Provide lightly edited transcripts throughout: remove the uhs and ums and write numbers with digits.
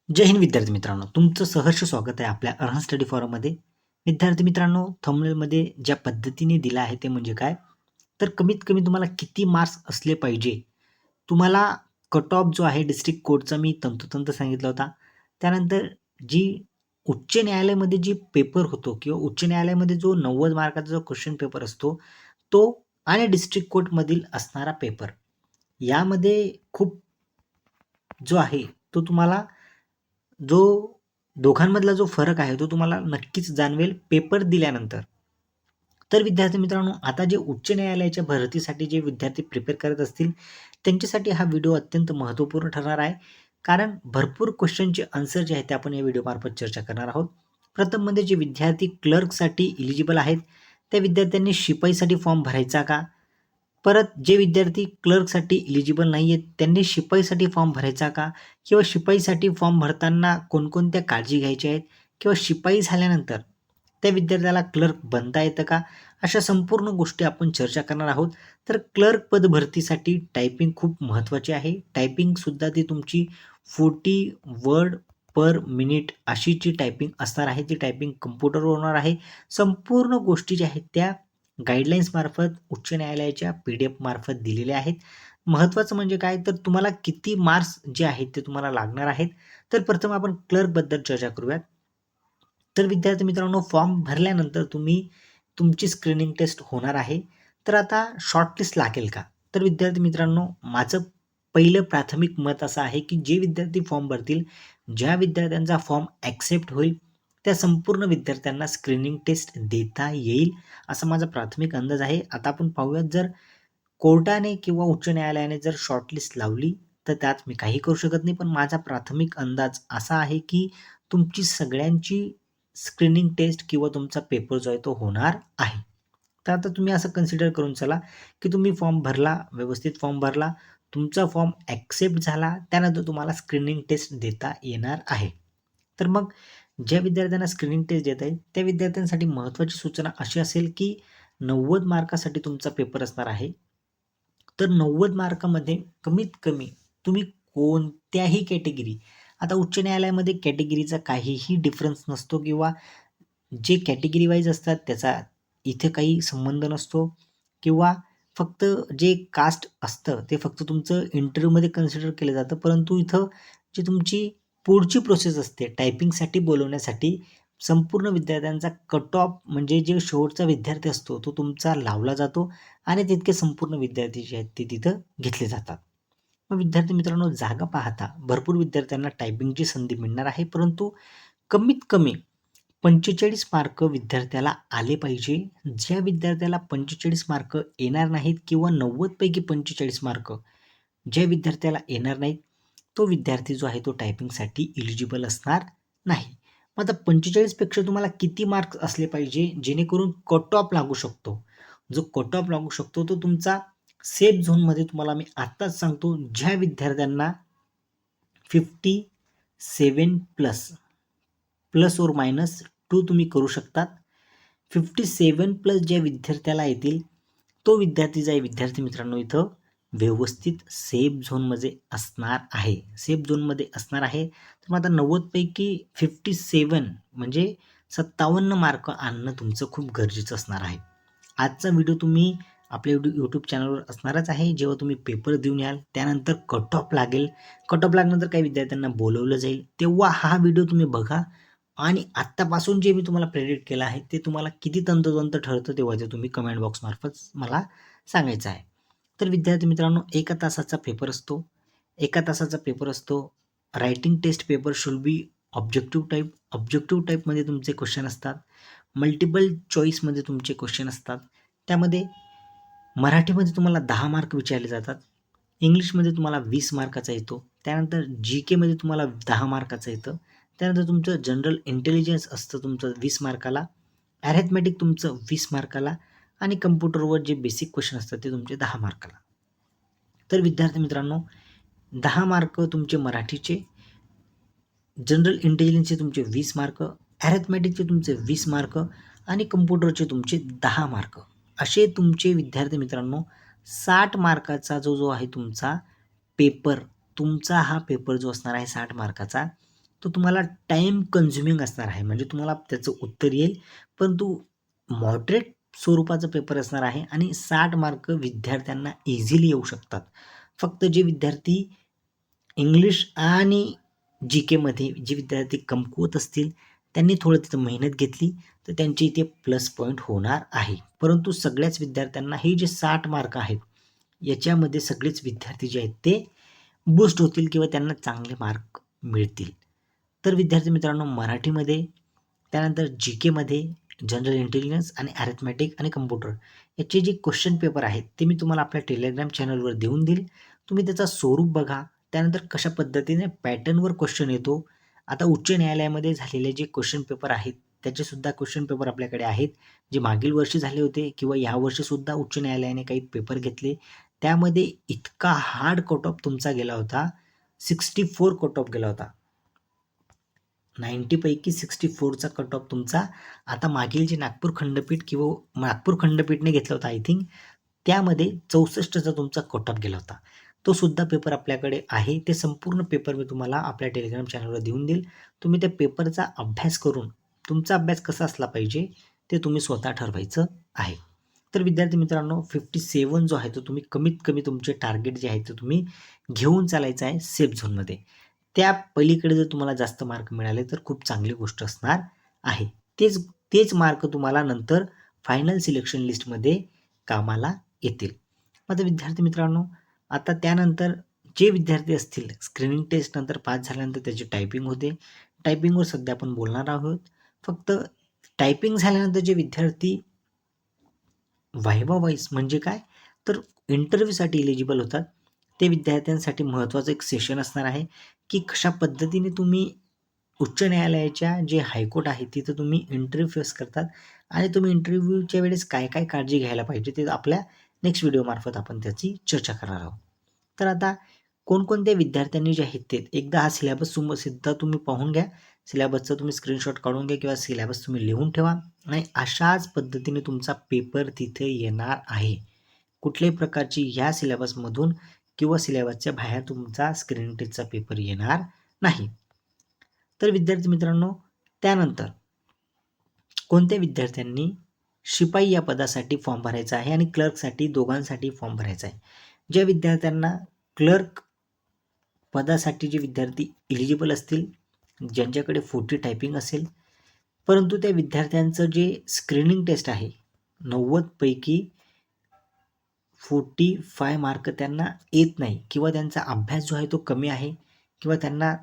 जय हिंद विद्यार्थी मित्रांनो, तुमचं सहर्ष स्वागत आहे आपल्या अर्हन स्टडी फॉरममध्ये. विद्यार्थी मित्रांनो, थंबनेलमध्ये ज्या पद्धतीने दिलं आहे ते म्हणजे काय? तर कमीत कमी तुम्हाला किती मार्क्स असले पाहिजे? तुम्हाला कट ऑफ जो आहे डिस्ट्रिक्ट कोर्टचा मी तंतोतंत सांगितला होता. त्यानंतर जी उच्च न्यायालयामध्ये जी पेपर होतो किंवा उच्च न्यायालयामध्ये जो 90 मार्काचा जो क्वेश्चन पेपर असतो, तो आणि डिस्ट्रिक्ट कोर्टमधील असणारा पेपर यामध्ये खूप जो आहे तो तुम्हाला जो दोघांमधला जो फरक आहे तो तुम्हाला नक्कीच जाणवेल पेपर दिल्यानंतर. तर विद्यार्थी मित्रांनो, आता जे उच्च न्यायालयाच्या भरतीसाठी जे विद्यार्थी प्रिपेअर करत असतील, त्यांच्यासाठी हा व्हिडिओ अत्यंत महत्त्वपूर्ण ठरणार आहे. कारण भरपूर क्वेश्चनचे आन्सर जे आहेत ते आपण या व्हिडिओमार्फत चर्चा करणार आहोत. प्रथम म्हणजे जे विद्यार्थी क्लर्कसाठी एलिजिबल आहेत, त्या विद्यार्थ्यांनी शिपाईसाठी फॉर्म भरायचा का? परत जे विद्यार्थी क्लर्कसाठी एलिजिबल नाही आहेत, त्यांनी शिपाईसाठी फॉर्म भरायचा का? किंवा शिपाईसाठी फॉर्म भरताना कोणकोणत्या काळजी घ्यायच्या आहेत? किंवा शिपाई झाल्यानंतर त्या विद्यार्थ्याला क्लर्क बनता येतं का? अशा संपूर्ण गोष्टी आपण चर्चा करणार आहोत. तर क्लर्क पद भरतीसाठी टायपिंग खूप महत्त्वाची आहे. टायपिंगसुद्धा ती तुमची 40 वर्ड पर मिनिट अशी जी टायपिंग असणार आहे, ती टायपिंग कॉम्प्युटरवर होणार आहे. संपूर्ण गोष्टी ज्या आहेत त्या गाईडलाईन्समार्फत उच्च न्यायालयाच्या PDF मार्फत दिलेल्या आहेत. महत्त्वाचं म्हणजे काय, तर तुम्हाला किती मार्क्स जे आहेत ते तुम्हाला लागणार आहेत. तर प्रथम आपण क्लर्कबद्दल चर्चा करूयात. तर विद्यार्थी मित्रांनो, फॉर्म भरल्यानंतर तुमची स्क्रीनिंग टेस्ट होणार आहे. तर आता शॉर्टलिस्ट लागेल का? तर विद्यार्थी मित्रांनो, माझं पहिलं प्राथमिक मत असं आहे, की जे विद्यार्थी फॉर्म भरतील, ज्या विद्यार्थ्यांचा फॉर्म ॲक्सेप्ट होईल, त्या संपूर्ण विद्यार्थ्यांना स्क्रीनिंग टेस्ट देता येईल, असा माझा प्राथमिक अंदाज आहे. आता आपण पाहूयात, जर कोर्टाने किंवा उच्च न्यायालयाने जर शॉर्टलिस्ट लावली, तर त्यात मी काही करू शकत नाही. पण माझा प्राथमिक अंदाज असा आहे, की तुमची सगळ्यांची स्क्रीनिंग टेस्ट किंवा तुमचा पेपर जो आहे तो होणार आहे. तर आता तुम्ही असं कन्सिडर करून चला, की तुम्ही फॉर्म भरला, व्यवस्थित फॉर्म भरला, तुमचा फॉर्म ॲक्सेप्ट झाला, त्यानंतर तुम्हाला स्क्रीनिंग टेस्ट देता येणार आहे. तर मग ज्या विद्यार्थ्यांना स्क्रीनिंग टेस्ट देता येईल, त्या विद्यार्थ्यांसाठी महत्त्वाची सूचना अशी असेल, की 90 मार्कासाठी तुमचा पेपर असणार आहे. तर 90 मार्कामध्ये कमीत कमी तुम्ही कोणत्याही कॅटेगरी, आता उच्च न्यायालयामध्ये कॅटेगरीचा काहीही डिफरन्स नसतो किंवा जे कॅटेगरी वाईज असतात त्याचा इथे काही संबंध नसतो किंवा फक्त जे कास्ट असतं ते फक्त तुमचं इंटरव्ह्यूमध्ये कन्सिडर केलं जातं. परंतु इथं जी तुमची पुढची प्रोसेस असते टायपिंगसाठी बोलवण्यासाठी, संपूर्ण विद्यार्थ्यांचा कट ऑफ म्हणजे जे शेवटचा विद्यार्थी असतो तो तुमचा लावला जातो आणि तितके संपूर्ण विद्यार्थी जे आहेत ते तिथं घेतले जातात. मग विद्यार्थी मित्रांनो, जागा पाहता भरपूर विद्यार्थ्यांना टायपिंगची संधी मिळणार आहे, परंतु कमीत कमी 45 मार्क विद्यार्थ्याला आले पाहिजे. ज्या विद्यार्थ्याला 45 मार्क येणार नाहीत किंवा 90 पैकी 45 मार्क ज्या विद्यार्थ्याला येणार नाहीत, तो विद्यार्थी जो आहे तो टायपिंगसाठी एलिजिबल असणार नाही. मग आता 45 पेक्षा तुम्हाला किती मार्क्स असले पाहिजे जेणेकरून कट ऑफ लागू शकतो? जो कट ऑफ लागू शकतो तो तुमचा सेफ झोनमध्ये तुम्हाला मी आत्ताच सांगतो, ज्या विद्यार्थ्यांना 57 प्लस, प्लस ओर मायनस 2 तुम्ही करू शकतात. 57 प्लस ज्या विद्यार्थ्याला येतील, तो विद्यार्थी जो आहे, विद्यार्थी मित्रांनो, इथं व्यवस्थित सेफ झोनमध्ये असणार आहे. सेफ झोनमध्ये असणार आहे. तर मग आता 90 पैकी 57 म्हणजे 57 मार्क आणणं तुमचं खूप गरजेचं असणार आहे. आजचा व्हिडिओ तुम्ही आपल्या यूट्यूब चॅनलवर असणारच आहे. जेव्हा तुम्ही पेपर देऊन याल, त्यानंतर कट ऑफ लागेल. कट ऑफ लागल्यानंतर काही विद्यार्थ्यांना बोलवलं जाईल. तेव्हा हा व्हिडिओ तुम्ही बघा आणि आत्तापासून जे मी तुम्हाला प्रेडिक्ट केलं आहे, ते तुम्हाला किती तंतोतंत ठरतं तेव्हा ते तुम्ही कमेंट बॉक्समार्फत मला सांगायचं आहे. तर विद्यार्थी मित्रांनो, 1 तासाचा पेपर असतो. 1 तासाचा पेपर असतो. Writing test paper should be objective type. Objective टाइपमध्ये तुमचे क्वेश्चन असतात. मल्टिपल चॉईसमध्ये तुमचे क्वेश्चन असतात. त्यामध्ये मराठीमध्ये तुम्हाला 10 मार्क विचारले जातात. इंग्लिशमध्ये तुम्हाला 20 मार्काचा येतो. त्यानंतर जी-केमध्ये तुम्हाला 10 मार्काचं येतं. त्यानंतर तुमचं जनरल इंटेलिजन्स असतं तुमचं 20 मार्काला. अरिथमेटिक तुमचं 20 मार्काला आणि कम्प्युटरवर जे बेसिक क्वेश्चन असतात ते तुमचे 10 मार्काला. तर विद्यार्थी मित्रांनो, 10 मार्क तुमचे मराठीचे, जनरल इंटेलिजन्सचे तुमचे 20 मार्क, अरिथमेटिकचे तुमचे 20 मार्क आणि कम्प्युटरचे तुमचे 10 मार्क. असे तुमचे विद्यार्थी मित्रांनो 60 मार्काचा जो आहे तुमचा पेपर, तुमचा हा पेपर जो असणार आहे 60 मार्काचा, तो तुम्हाला टाईम कन्झ्युमिंग असणार आहे. म्हणजे तुम्हाला त्याचं उत्तर येईल, परंतु मॉडरेट स्वरूपाचा पेपर असणार आहे आणि 60 मार्क विद्यार्थ्यांना इझिली येऊ शकतात. फक्त जे विद्यार्थी इंग्लिश आणि जी-केमध्ये जे विद्यार्थी कमकुवत असतील, त्यांनी थोडं तिथं मेहनत घेतली, तर त्यांची इथे प्लस पॉइंट होणार आहे. परंतु सगळ्याच विद्यार्थ्यांना हे जे 60 मार्क आहेत, याच्यामध्ये सगळेच विद्यार्थी जे आहेत ते बूस्ट होतील किंवा त्यांना चांगले मार्क मिळतील. तर विद्यार्थी मित्रांनो, मराठीमध्ये, त्यानंतर जी-केमध्ये, जनरल इंटेलिजन्स आणि अरिथमेटिक आणि कम्प्युटर याचे जे क्वेश्चन पेपर आहेत, ते मी तुम्हाला आपल्या टेलिग्राम चॅनलवर देऊन देईल. तुम्ही त्याचा स्वरूप बघा. त्यानंतर कशा पद्धतीने पॅटर्नवर क्वेश्चन येतो. आता उच्च न्यायालयामध्ये झालेले जे क्वेश्चन पेपर आहेत, त्याचेसुद्धा क्वेश्चन पेपर आपल्याकडे आहेत. जे मागील वर्षी झाले होते किंवा यावर्षीसुद्धा उच्च न्यायालयाने काही पेपर घेतले. त्यामध्ये इतका हार्ड कट ऑफ तुमचा गेला होता, 64 कट ऑफ गेला होता. 90 पैकी 64चा कट ऑफ तुमचा आता मागील जे नागपूर खंडपीठ किंवा नागपूर खंडपीठने घेतला होता आय थिंक, त्यामध्ये 64चा तुमचा कट ऑफ गेला होता. तो सुद्धा पेपर आपल्याकडे आहे. ते संपूर्ण पेपर मी तुम्हाला आपल्या टेलिग्राम चॅनलवर देऊन देईल. तुम्ही त्या पेपरचा अभ्यास करून तुमचा अभ्यास कसा असला पाहिजे ते तुम्ही स्वतः ठरवायचं आहे. तर विद्यार्थी मित्रांनो, 57 जो आहे तो तुम्ही कमीत कमी तुमचे टार्गेट जे आहे ते तुम्ही घेऊन चालायचं आहे सेफ झोनमध्ये. त्या पलीकडे जर तुम्हाला जास्त मार्क मिळाले तर खूप चांगली गोष्ट असणार आहे. तेच तेच मार्क तुम्हाला नंतर फायनल सिलेक्शन लिस्टमध्ये कामाला येतील. आता विद्यार्थी मित्रांनो, आता त्यानंतर जे विद्यार्थी असतील स्क्रीनिंग टेस्ट नंतर पास झाल्यानंतर त्याची टायपिंग होते. टायपिंगवर सध्या आपण बोलणार आहोत. फक्त टायपिंग झाल्यानंतर जे विद्यार्थी व्हायवा व्हॉईस म्हणजे काय, तर इंटरव्ह्यूसाठी एलिजिबल होतात. ते विद्यार्थ्यांसाठी महत्त्वाचं एक सेशन असणार आहे, की कशा पद्धतीने तुम्ही उच्च न्यायालयाच्या जे हायकोर्ट आहे तिथं तुम्ही इंटरव्ह्यू फेस करतात आणि तुम्ही इंटरव्ह्यूच्या वेळेस काय काय काळजी घ्यायला पाहिजे ते आपल्या नेक्स्ट व्हिडिओमार्फत आपण त्याची चर्चा करणार आहोत. तर आता कोणकोणत्या विद्यार्थ्यांनी जे आहेत ते एकदा हा सिलेबस सुद्धा तुम्ही पाहून घ्या. सिलेबसचा तुम्ही स्क्रीनशॉट काढून घ्या किंवा सिलेबस तुम्ही लिहून ठेवा आणि अशाच पद्धतीने तुमचा पेपर तिथे येणार आहे. कुठल्याही प्रकारची ह्या सिलेबसमधून किंवा सिलेबसच्या बाहेर तुमचा स्क्रीनिंग टेस्टचा पेपर येणार नाही. तर विद्यार्थी मित्रांनो, त्यानंतर कोणत्या विद्यार्थ्यांनी शिपाई या पदासाठी फॉर्म भरायचा आहे आणि क्लर्कसाठी दोघांसाठी फॉर्म भरायचा आहे. ज्या विद्यार्थ्यांना क्लर्क पदासाठी जे विद्यार्थी एलिजिबल असतील, ज्यांच्याकडे 40 टायपिंग असेल, परंतु त्या विद्यार्थ्यांचं जे स्क्रीनिंग टेस्ट आहे 90 पैकी 45 मार्क त्यांना येत नाही किंवा त्यांचा अभ्यास जो आहे तो कमी आहे किंवा त्यांना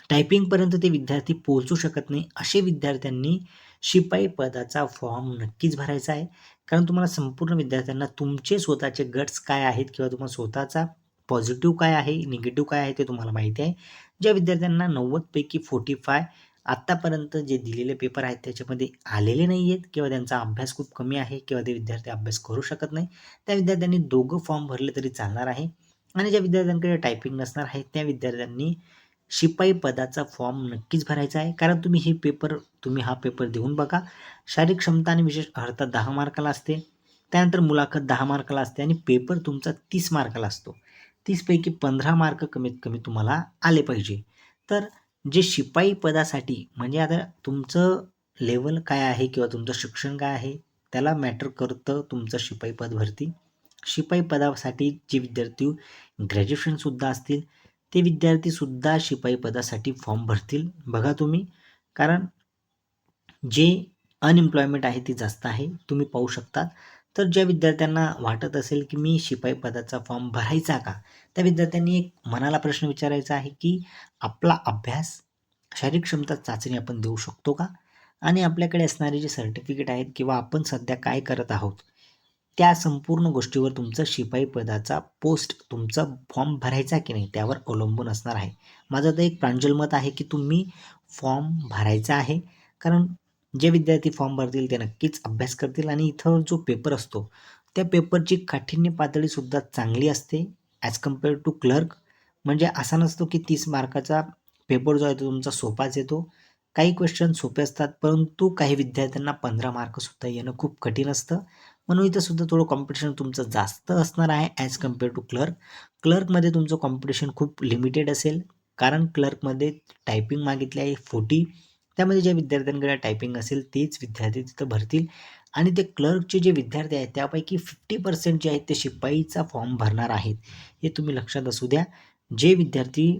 टायपिंगपर्यंत ते विद्यार्थी पोहोचू शकत नाही. असे विद्यार्थ्यांनी शिपाई पदाचा फॉर्म नक्कीच भरायचा आहे. कारण तुम्हाला संपूर्ण विद्यार्थ्यांना तुमचे स्वतःचे गट्स काय आहेत किंवा तुम्हाला स्वतःचा पॉझिटिव्ह काय आहे, निगेटिव्ह काय आहे ते तुम्हाला माहिती आहे. ज्या विद्यार्थ्यांना 90 पैकी 45 आत्तापर्यंत जे दिलेले पेपर आहेत त्याच्यामध्ये आलेले नाही आहेत किंवा त्यांचा अभ्यास खूप कमी आहे किंवा ते विद्यार्थी अभ्यास करू शकत नाही, त्या विद्यार्थ्यांनी दोघं फॉर्म भरले तरी चालणार आहे. आणि ज्या विद्यार्थ्यांकडे टायपिंग नसणार आहे त्या विद्यार्थ्यांनी शिपाई पदाचा फॉर्म नक्कीच भरायचा आहे. कारण तुम्ही हा पेपर देऊन बघा. शारीरिक क्षमता आणि विशेष अर्हता 10 मार्काला असते. त्यानंतर मुलाखत 10 मार्काला असते आणि पेपर तुमचा 30 मार्काला असतो. 30 पैकी 15 मार्क कमीत कमी तुम्हाला आले पाहिजे. तर जे शिपाई पदासाठी म्हणजे आता तुमचं लेवल काय आहे किंवा तुमचं शिक्षण काय आहे त्याला मॅटर करतं तुमचं शिपाई पद भरती. शिपाई पदासाठी जे विद्यार्थी ग्रॅज्युएशनसुद्धा असतील ते विद्यार्थीसुद्धा शिपाई पदासाठी फॉर्म भरतील. बघा तुम्ही, कारण जे अनएम्प्लॉयमेंट आहे ती जास्त आहे. तुम्ही पाहू शकता. तर ज्या विद्यार्थ्यांना वाटत असेल की मी शिपाई पदाचा फॉर्म भरायचा का? त्या विद्यार्थ्यांनी एक मनाला प्रश्न विचारायचा आहे की आपला अभ्यास, शारीरिक क्षमता चाचणी आपण देऊ शकतो का? आणि आपल्याकडे असणारे जे सर्टिफिकेट आहेत किंवा आपण सध्या काय करत आहोत, त्या संपूर्ण गोष्टीवर तुमचं शिपाई पदाचा तुमचा फॉर्म भरायचा की नाही त्यावर अवलंबून असणार आहे. माझं तर एक प्रांजल मत आहे की तुम्ही फॉर्म भरायचा आहे. कारण जे विद्यार्थी फॉर्म भरतील ते नक्कीच अभ्यास करतील आणि इथं जो पेपर असतो त्या पेपरची काठिण्य पातळीसुद्धा चांगली असते ॲज कम्पेअर टू क्लर्क. म्हणजे असा नसतो की 30 मार्काचा पेपर जो आहे तो तुमचा सोपाच येतो. काही क्वेश्चन सोपे असतात, परंतु काही विद्यार्थ्यांना 15 मार्कसुद्धा येणं खूप कठीण असतं. म्हणून इथं सुद्धा थोडं कॉम्पिटिशन तुमचं जास्त असणार आहे ॲज कम्पेअर टू क्लर्क. क्लर्कमध्ये तुमचं कॉम्पिटिशन खूप लिमिटेड असेल. कारण क्लर्कमध्ये टायपिंग मागितली आहे 40. त्यामध्ये ज्या विद्यार्थ्यांकडे टायपिंग असेल तेच विद्यार्थी तिथं भरतील आणि ते क्लर्कचे जे विद्यार्थी आहेत त्यापैकी 50% जे आहेत ते शिपाईचा फॉर्म भरणार आहेत. हे तुम्ही लक्षात असू द्या. जे विद्यार्थी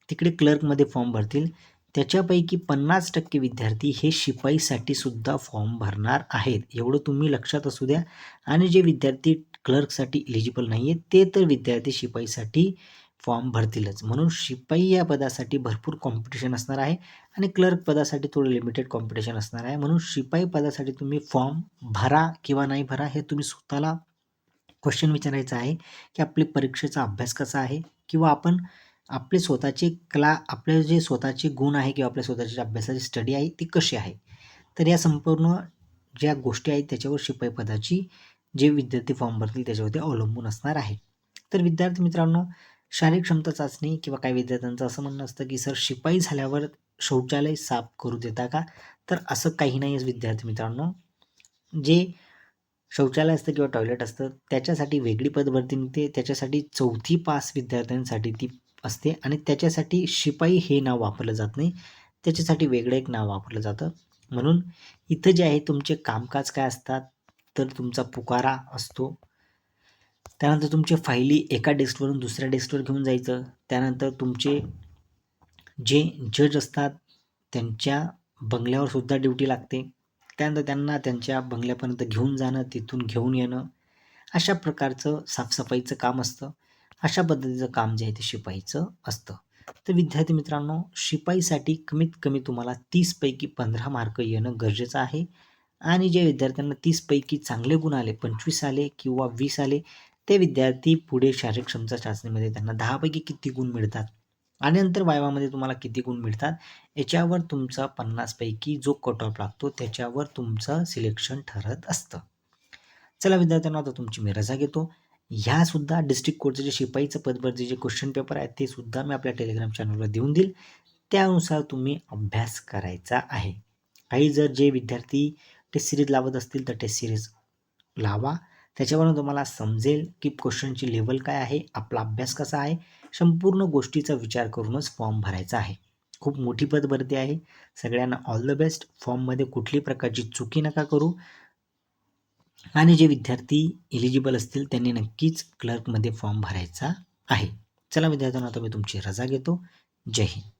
तिकडे क्लर्कमध्ये फॉर्म भरतील त्याच्यापैकी 50% विद्यार्थी हे शिपाईसाठी सुद्धा फॉर्म भरणार आहेत. एवढं तुम्ही लक्षात असू द्या. आणि जे विद्यार्थी क्लर्कसाठी एलिजिबल नाही आहेत ते तर विद्यार्थी शिपाईसाठी फॉर्म भरतीलच. म्हणून शिपाई या पदासाठी भरपूर कॉम्पिटिशन असणार आहे आणि क्लर्क पदासाठी थोडं लिमिटेड कॉम्पिटिशन असणार आहे. म्हणून शिपाई पदासाठी तुम्ही फॉर्म भरा किंवा नाही भरा हे तुम्ही स्वतःला क्वेश्चन विचारायचा आहे की आपली परीक्षेचा अभ्यास कसा आहे किंवा आपण आपले स्वतःचे आपले जे स्वतःचे गुण आहे किंवा आपल्या स्वतःच्या अभ्यासाची स्टडी आहे ती कशी आहे. तर या संपूर्ण ज्या गोष्टी आहेत त्याच्यावर शिपाई पदाची जे विद्यार्थी फॉर्म भरतील त्याच्यावरती अवलंबून असणार आहे. तर विद्यार्थी मित्रांनो, शारीरिक क्षमता चाचणी किंवा काही विद्यार्थ्यांचं असं म्हणणं असतं की सर शिपाई झाल्यावर शौचालय साफ करू देता का? तर असं काही नाही आहे विद्यार्थी मित्रांनो. जे शौचालय असतं किंवा टॉयलेट असतं त्याच्यासाठी वेगळी पदभरती निघते. त्याच्यासाठी 4थी पास विद्यार्थ्यांसाठी ती असते आणि त्याच्यासाठी शिपाई हे नाव वापरलं जात नाही. त्याच्यासाठी वेगळं एक नाव वापरलं जातं. म्हणून इथं जे आहे तुमचे कामकाज काय असतात तर तुमचा पुकारा असतो. त्यानंतर तुमच्या फायली एका डेस्कवरून दुसऱ्या डेस्कवर घेऊन जायचं. त्यानंतर तुमचे जे जज असतात त्यांच्या बंगल्यावर सुद्धा ड्युटी लागते. त्यानंतर त्यांना त्यांच्या बंगल्यापर्यंत घेऊन जाणं, तिथून घेऊन येणं, अशा प्रकारचं साफसफाईचं काम असतं. अशा पद्धतीचं काम जे आहे ते शिपाईचं असतं. तर विद्यार्थी मित्रांनो, शिपाईसाठी कमीत कमी तुम्हाला 30 पैकी 15 मार्क येणं गरजेचं आहे आणि जे विद्यार्थ्यांना 30 पैकी चांगले गुण आले, 25 आले किंवा 20 आले, ते विद्यार्थी पुढे शारीरिक क्षमता चाचणीमध्ये त्यांना 10 पैकी किती गुण मिळतात आणि नंतर वायवामध्ये तुम्हाला किती गुण मिळतात याच्यावर तुमचा 50 पैकी जो कट ऑफ लागतो त्याच्यावर तुमचं सिलेक्शन ठरत असतं. चला विद्यार्थ्यांनो, आता तुमची मी रजा घेतो. ह्यासुद्धा डिस्ट्रिक्ट कोर्टचे जे शिपाईचं पदभरती जे क्वेश्चन पेपर आहेत ते सुद्धा मी आपल्या टेलिग्राम चॅनलवर देऊन देईल. त्यानुसार तुम्ही अभ्यास करायचा आहे. काही जर जे विद्यार्थी टेस्ट सिरीज लावत असतील तर टेस्ट सिरीज लावा. त्याच्यावरून तुम्हाला समजेल की क्वेश्चनची लेवल काय आहे, आपला अभ्यास कसा आहे. संपूर्ण गोष्टीचा विचार करूनच फॉर्म भरायचा आहे. खूप मोठी पदभरती आहे. सगळ्यांना ऑल द बेस्ट. फॉर्ममध्ये कुठलीही प्रकारची चुकी नका करू आणि जे विद्यार्थी एलिजिबल असतील त्यांनी नक्कीच क्लर्कमध्ये फॉर्म भरायचा आहे. चला विद्यार्थ्यांनो, आता मी तुमची रजा घेतो. जय हिंद.